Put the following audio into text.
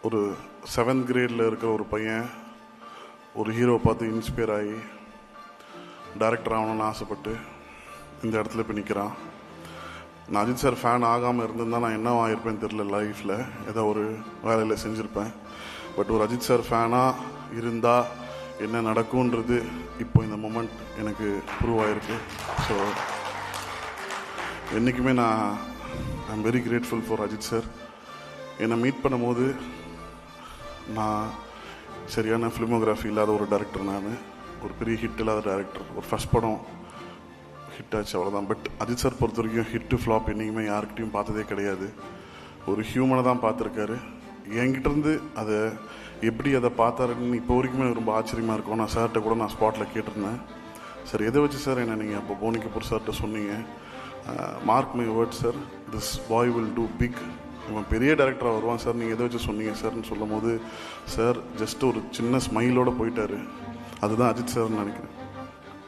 ஒரு 7th கிரேடில் இருக்கிற ஒரு பையன் ஒரு ஹீரோ பார்த்து இன்ஸ்பயர் ஆகி டைரக்டர் ஆகணும்னு ஆசைப்பட்டு இந்த இடத்துல போய் நிற்கிறான். நான் அஜித் சார் ஃபேன் ஆகாமல் இருந்திருந்தால் நான் என்ன ஆகிருப்பேன்னு தெரில. லைஃப்பில் ஏதோ ஒரு வேலையில் செஞ்சுருப்பேன். பட் ஒரு அஜித் சார் ஃபேனாக இருந்தால் என்ன நடக்கும்ன்றது இப்போ இந்த மொமெண்ட் எனக்கு ப்ரூவ் ஆகிருக்கு. ஸோ என்றைக்குமே நான் I am very grateful for Ajith sir. என்னை மீட் பண்ணும்போது நான் சரியான ஃபிலிமோகிராஃபி இல்லாத ஒரு டைரக்டர், நான் ஒரு பெரிய ஹிட் இல்லாத டைரக்டர். ஒரு ஃபஸ்ட் படம் ஹிட் ஆச்சு, அவ்வளோதான். பட் அஜித் சார் பொறுத்த வரைக்கும் ஹிட்டு ஃப்ளாப் என்றைக்குமே யாருக்கிட்டையும் பார்த்ததே கிடையாது. ஒரு ஹியூமனை தான் பார்த்துருக்காரு. என்கிட்டேருந்து அதை எப்படி அதை பார்த்தாருன்னு இப்போ வரைக்குமே ரொம்ப ஆச்சரியமாக இருக்கும். நான் சார்கிட்ட கூட நான் ஸ்பாட்டில் கேட்டிருந்தேன், சார் எதை வச்சு சார் என்ன நீங்கள் அப்போ போனி கபூர் சார்கிட்ட சொன்னீங்க? Mark my word sir, this boy will do big, இவன் பெரிய டேரக்டராக வருவான் சார், நீங்கள் எதை வச்சு சொன்னீங்க சார்ன்னு சொல்லும் போது சார் ஜஸ்ட் ஒரு சின்ன ஸ்மைலோடு போயிட்டார். அதுதான் அஜித் சார்னு நினைக்கிறேன்.